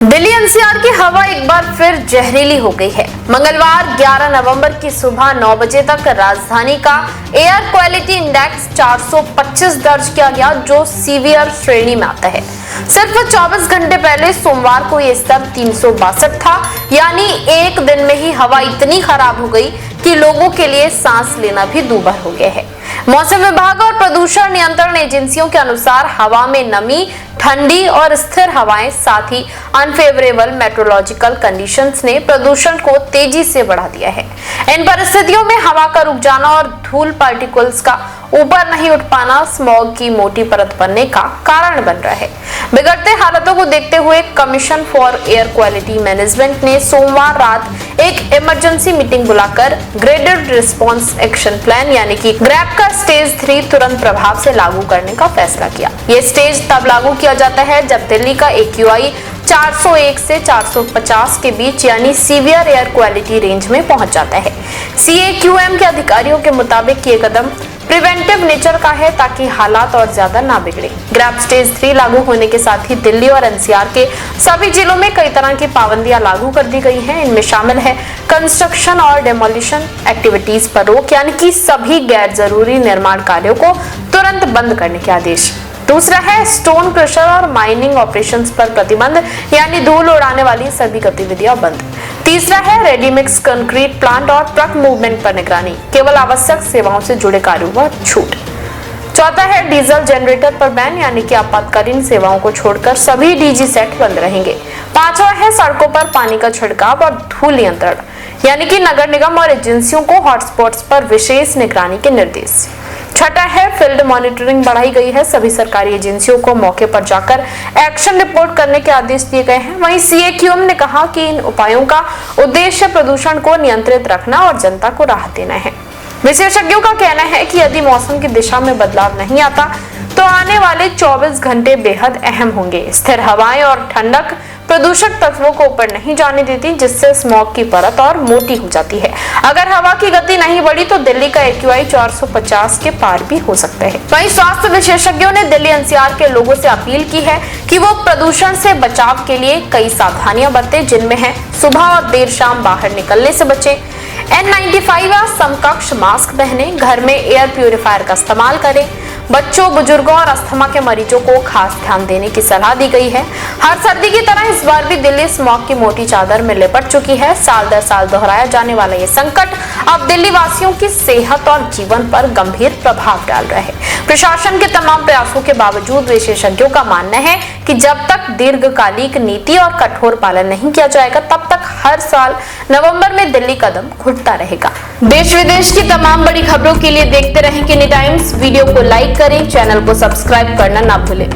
Delhi NCR की हवा एक बार फिर जहरीली हो गई है। मंगलवार 11 नवंबर की सुबह 9 बजे तक राजधानी का एयर क्वालिटी इंडेक्स 425 दर्ज किया गया, जो सीवियर श्रेणी में आता है। सिर्फ 24 घंटे पहले सोमवार को यह स्तर 362 था, यानी एक दिन में ही हवा इतनी खराब हो गई कि लोगों के लिए सांस लेना भी दूभर हो गया है। मौसम विभाग और प्रदूषण नियंत्रण एजेंसियों के अनुसार हवा में नमी, ठंडी और स्थिर हवाएं, साथ ही अनफेवरेबल मेट्रोलॉजिकल कंडीशंस ने प्रदूषण को तेजी से बढ़ा दिया है। इन परिस्थितियों में हवा का रुक जाना और धूल पार्टिकल्स का ऊपर नहीं उठ पाना स्मॉग की मोटी परत बनने का कारण बन रहा है। बिगड़ते हालातों को देखते हुए commission for air quality management ने सोमवार रात एक इमरजेंसी मीटिंग बुलाकर ग्रेडेड रिस्पांस एक्शन प्लान यानी कि ग्रैप का स्टेज 3 तुरंत प्रभाव से लागू करने का फैसला किया। ये स्टेज तब लागू किया जाता है जब दिल्ली का AQI 401 से 450 के बीच यानी सीवियर एयर क्वालिटी रेंज में पहुंच जाता है। CAQM के अधिकारियों के मुताबिक ये कदम प्रिवेंटिव नेचर का है ताकि हालात और ज्यादा ना बिगड़े। ग्रैप स्टेज 3 लागू होने के साथ ही दिल्ली और NCR के सभी जिलों में कई तरह की पाबंदियां लागू कर दी गई हैं। इनमें शामिल है कंस्ट्रक्शन और डेमोलिशन एक्टिविटीज पर रोक, यानी कि सभी गैर जरूरी निर्माण कार्यों को तुरंत बंद करने के आदेश। दूसरा है स्टोन क्रशर और माइनिंग ऑपरेशंस पर प्रतिबंध, यानी धूल उड़ाने वाली सभी गतिविधियां बंद। तीसरा है रेडीमिक्स कंक्रीट प्लांट और ट्रक मूवमेंट पर निगरानी, केवल आवश्यक सेवाओं से जुड़े कार्यों पर छूट। चौथा है डीजल जनरेटर पर बैन, यानी कि आपातकालीन सेवाओं को छोड़कर सभी DG सेट बंद रहेंगे। पांचवा है सड़कों पर पानी का छिड़काव और धूल नियंत्रण, यानी कि नगर निगम और एजेंसियों को हॉटस्पॉट्स पर विशेष निगरानी के निर्देश। छठा है फील्ड मॉनिटरिंग बढ़ाई गई है, सभी सरकारी एजेंसियों को मौके पर जाकर एक्शन रिपोर्ट करने के आदेश दिए गए हैं। वहीं CAQM ने कहा कि इन उपायों का उद्देश्य प्रदूषण को नियंत्रित रखना और जनता को राहत देना है। विशेषज्ञों का कहना है कि यदि मौसम की दिशा में बदलाव नहीं आता तो आने वाले 24 घंटे बेहद अहम होंगे। स्थिर हवाएं और ठंडक प्रदूषक तत्वों को ऊपर नहीं जाने देती, जिससे स्मॉग की परत और मोटी हो जाती है। अगर हवा की गति नहीं बढ़ी तो दिल्ली का AQI 450 के पार भी हो सकता है। वहीं स्वास्थ्य विशेषज्ञों ने दिल्ली NCR के लोगों से अपील की है कि वो प्रदूषण से बचाव के लिए कई सावधानियां बरतें, जिनमें है सुबह और देर शाम बाहर निकलने से बचें, N95 या समकक्ष मास्क पहने, घर में एयर प्यूरिफायर का इस्तेमाल करें। बच्चों, बुजुर्गों और अस्थमा के मरीजों को खास ध्यान देने की सलाह दी गई है। हर सर्दी की तरह इस बार भी दिल्ली स्मॉग की मोटी चादर में लिपट चुकी है। साल दर साल दोहराया जाने वाला ये संकट अब दिल्ली वासियों की सेहत और जीवन पर गंभीर प्रभाव डाल रहा है। प्रशासन के तमाम प्रयासों के बावजूद विशेषज्ञों का मानना है कि जब तक दीर्घकालिक नीति और कठोर पालन नहीं किया जाएगा, तब तक हर साल नवंबर में दिल्ली कदम घुटता रहेगा। देश विदेश की तमाम बड़ी खबरों के लिए देखते रहें किनी टाइम्स। वीडियो को लाइक करें, चैनल को सब्सक्राइब करना ना भूलें।